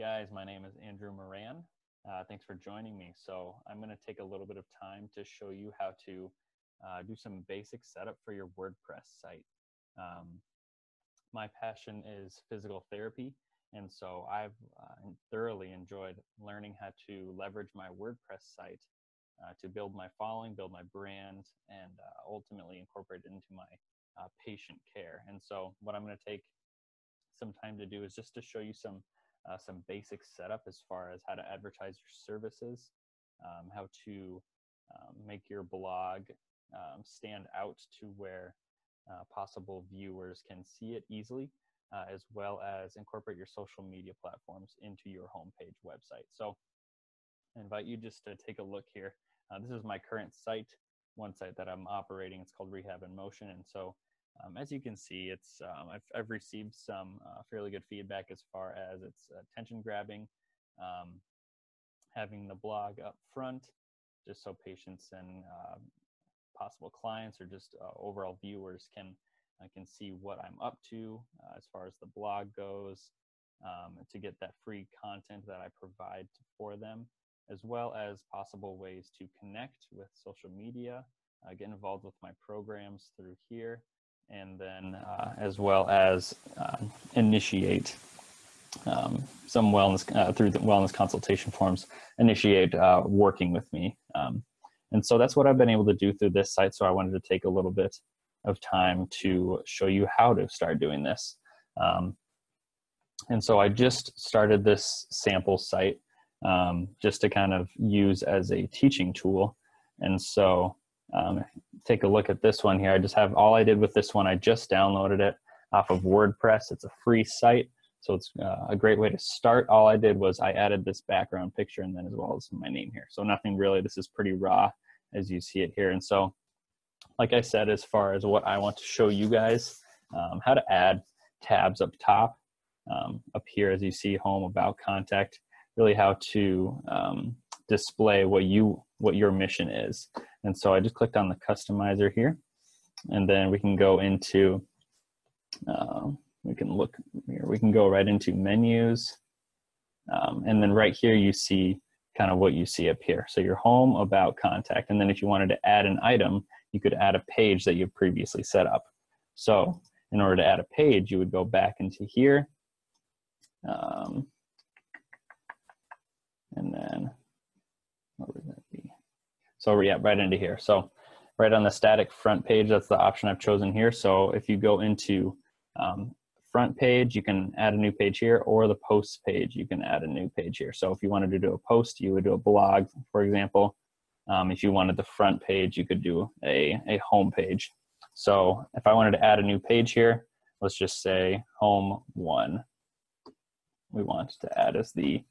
guys, my name is Andrew Moran. Thanks for joining me. So I'm going to take a little bit of time to show you how to do some basic setup for your WordPress site. My passion is physical therapy, and so I've thoroughly enjoyed learning how to leverage my WordPress site to build my following, build my brand, and ultimately incorporate it into my patient care. And so what I'm going to take some time to do is just to show you some basic setup as far as how to advertise your services, how to make your blog stand out to where possible viewers can see it easily, as well as incorporate your social media platforms into your homepage website. So I invite you just to take a look here. This is my current site, one site that I'm operating. It's called Rehab In Motion. And so as you can see, it's I've received some fairly good feedback as far as its attention grabbing, having the blog up front, just so patients and possible clients or just overall viewers can see what I'm up to as far as the blog goes, to get that free content that I provide for them, as well as possible ways to connect with social media, get involved with my programs through here, and then as well as initiate some wellness through the wellness consultation forms, initiate working with me. And so that's what I've been able to do through this site. So I wanted to take a little bit of time to show you how to start doing this. And so I just started this sample site just to kind of use as a teaching tool. And so take a look at this one here. I just have, all I did with this one, I just downloaded it off of WordPress. It's a free site, so it's a great way to start. All I did was I added this background picture and then as well as my name here. So nothing really, this is pretty raw as you see it here. And so, like I said, as far as what I want to show you guys, how to add tabs up top, up here as you see, home, about, contact, really how to display what your mission is. And so I just clicked on the customizer here, and then we can go into, we can go right into menus. And then right here, you see kind of what you see up here. So your home, about, contact. And then if you wanted to add an item, you could add a page that you've previously set up. So in order to add a page, you would go back into here. And then, what would that be? So yeah, right into here. So right on the static front page, that's the option I've chosen here. So if you go into front page, you can add a new page here, or the posts page, you can add a new page here. So if you wanted to do a post, you would do a blog, for example. If you wanted the front page, you could do a home page. So if I wanted to add a new page here, let's just say home 1. We want to add as the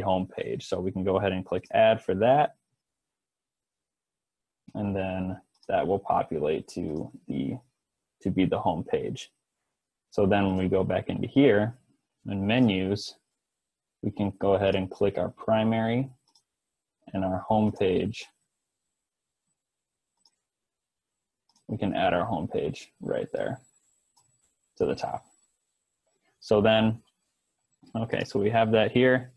home page. So we can go ahead and click add for that. And then that will populate to be the home page. So then when we go back into here in menus, we can go ahead and click our primary and our home page. We can add our home page right there to the top. So then, okay, so we have that here,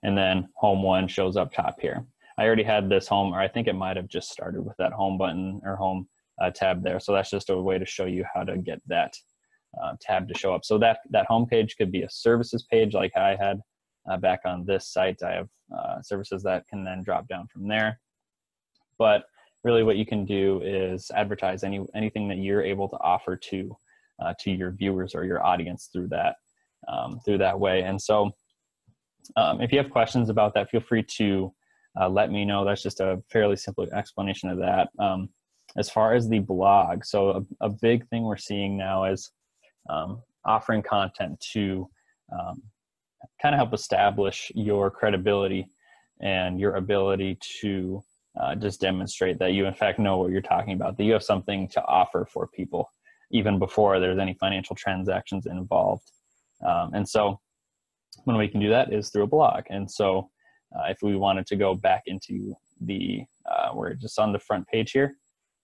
and then home 1 shows up top here. I already had this home, or I think it might have just started with that home button or home tab there. So that's just a way to show you how to get that tab to show up. So that home page could be a services page like I had back on this site. I have services that can then drop down from there. But really what you can do is advertise anything that you're able to offer to your viewers or your audience through that way. And so if you have questions about that, feel free to let me know. That's just a fairly simple explanation of that. As far as the blog, so a big thing we're seeing now is offering content to kind of help establish your credibility and your ability to just demonstrate that you in fact know what you're talking about, that you have something to offer for people even before there's any financial transactions involved. And so when we can do that is through a blog. And so if we wanted to go back into the, we're just on the front page here,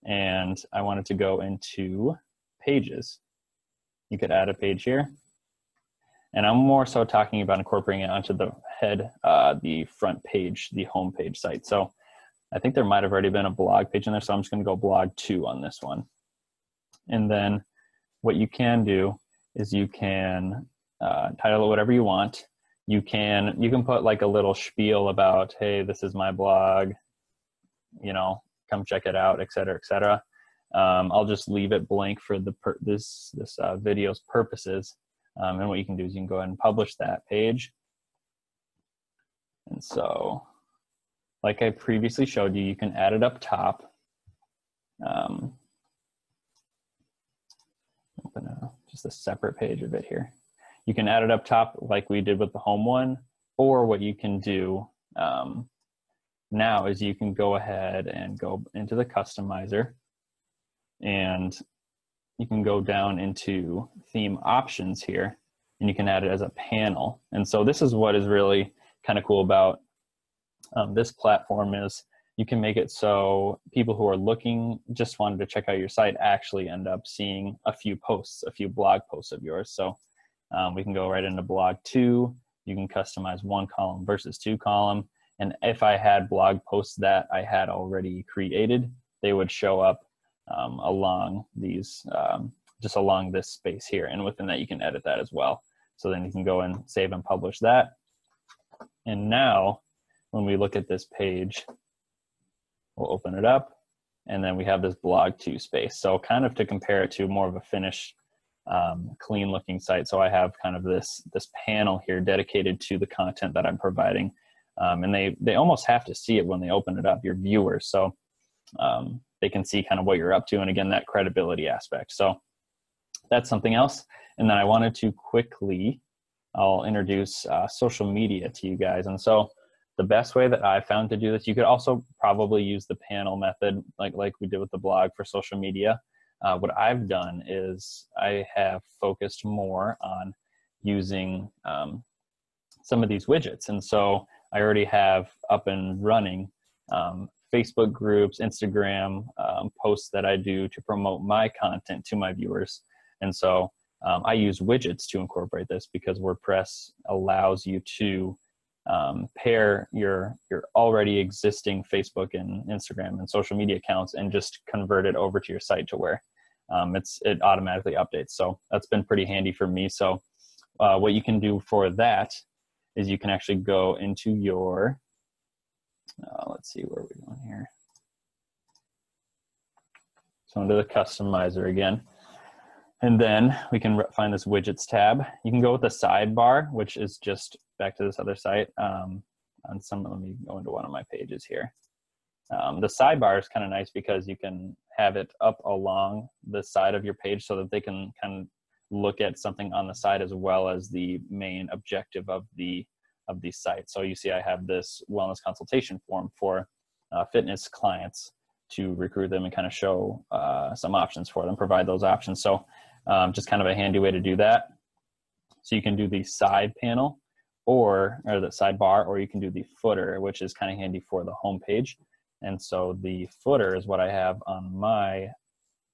and I wanted to go into pages. You could add a page here. And I'm more so talking about incorporating it onto the head, the front page, the home page site. So I think there might have already been a blog page in there, so I'm just going to go blog 2 on this one. And then what you can do is you can title it whatever you want. You can put like a little spiel about, hey, this is my blog, you know, come check it out, et cetera, et cetera. I'll just leave it blank for this video's purposes. And what you can do is you can go ahead and publish that page. And so, like I previously showed you, you can add it up top. Open just a separate page of it here. You can add it up top like we did with the home one, or what you can do now is you can go ahead and go into the customizer, and you can go down into theme options here, and you can add it as a panel. And so this is what is really kind of cool about this platform is you can make it so people who are looking, just wanted to check out your site, actually end up seeing a few posts, a few blog posts of yours. So we can go right into blog 2. You can customize 1 column versus 2 column. And if I had blog posts that I had already created, they would show up along these, just along this space here. And within that, you can edit that as well. So then you can go and save and publish that. And now when we look at this page, we'll open it up, and then we have this blog 2 space. So kind of to compare it to more of a finished, clean looking site. So I have kind of this panel here dedicated to the content that I'm providing. And they almost have to see it when they open it up, your viewers. So they can see kind of what you're up to. And again, that credibility aspect. So that's something else. And then I wanted to quickly, I'll introduce social media to you guys. And so the best way that I found to do this, you could also probably use the panel method like we did with the blog for social media. What I've done is I have focused more on using some of these widgets. And so I already have up and running Facebook groups, Instagram posts that I do to promote my content to my viewers. And so I use widgets to incorporate this because WordPress allows you to pair your already existing Facebook and Instagram and social media accounts and just convert it over to your site to where it automatically updates. So that's been pretty handy for me. So what you can do for that is you can actually go into your, let's see where we're going here. So into the customizer again. And then we can find this widgets tab. You can go with the sidebar, which is just back to this other site. Let me go into one of my pages here. The sidebar is kind of nice because you can have it up along the side of your page so that they can kind of look at something on the side as well as the main objective of the site. So you see I have this wellness consultation form for fitness clients to recruit them and kind of show some options for them, provide those options. So just kind of a handy way to do that. So you can do the side panel or the sidebar, or you can do the footer, which is kind of handy for the home page. And so the footer is what I have on my,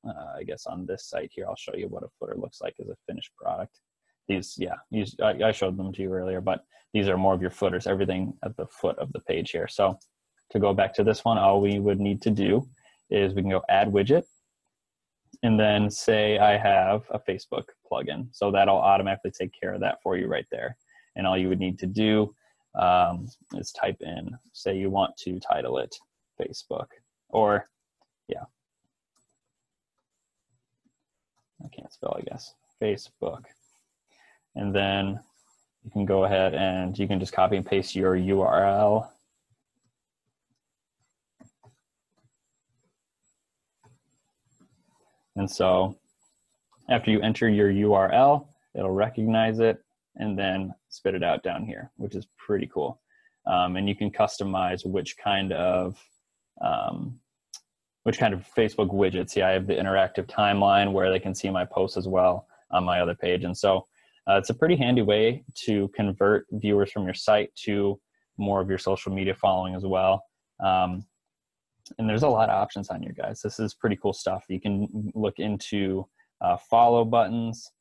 I guess on this site here. I'll show you what a footer looks like as a finished product. These, yeah, I showed them to you earlier, but these are more of your footers, everything at the foot of the page here. So to go back to this one, all we would need to do is we can go add widget, and then say I have a Facebook plugin. So that'll automatically take care of that for you right there. And all you would need to do is type in, say you want to title it Facebook, or yeah, I can't spell, I guess, Facebook. And then you can go ahead and you can just copy and paste your URL. And so after you enter your URL, it'll recognize it and then spit it out down here, which is pretty cool. And you can customize which kind of Facebook widgets. See, I have the interactive timeline where they can see my posts as well on my other page. And so it's a pretty handy way to convert viewers from your site to more of your social media following as well. And there's a lot of options on here, guys. This is pretty cool stuff. You can look into follow buttons.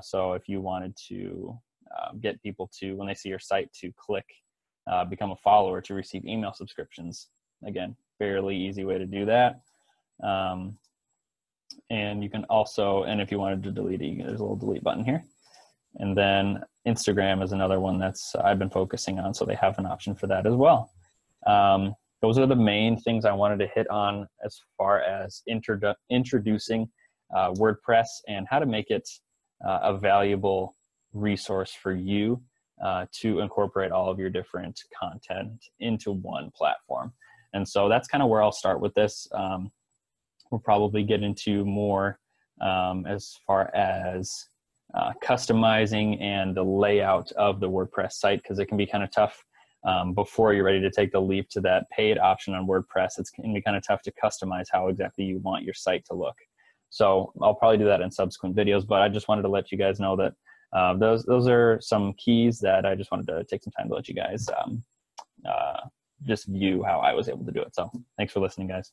So if you wanted to get people to, when they see your site, to click become a follower to receive email subscriptions. Again, fairly easy way to do that. And you can also, and if you wanted to delete it, there's a little delete button here. And then Instagram is another one that's I've been focusing on, so they have an option for that as well. Those are the main things I wanted to hit on as far as introducing WordPress and how to make it a valuable resource for you to incorporate all of your different content into one platform. And so that's kind of where I'll start with this. We'll probably get into more as far as customizing and the layout of the WordPress site, because it can be kind of tough before you're ready to take the leap to that paid option on WordPress. It can be kind of tough to customize how exactly you want your site to look. So I'll probably do that in subsequent videos, but I just wanted to let you guys know that those are some keys that I just wanted to take some time to let you guys just view how I was able to do it. So thanks for listening, guys.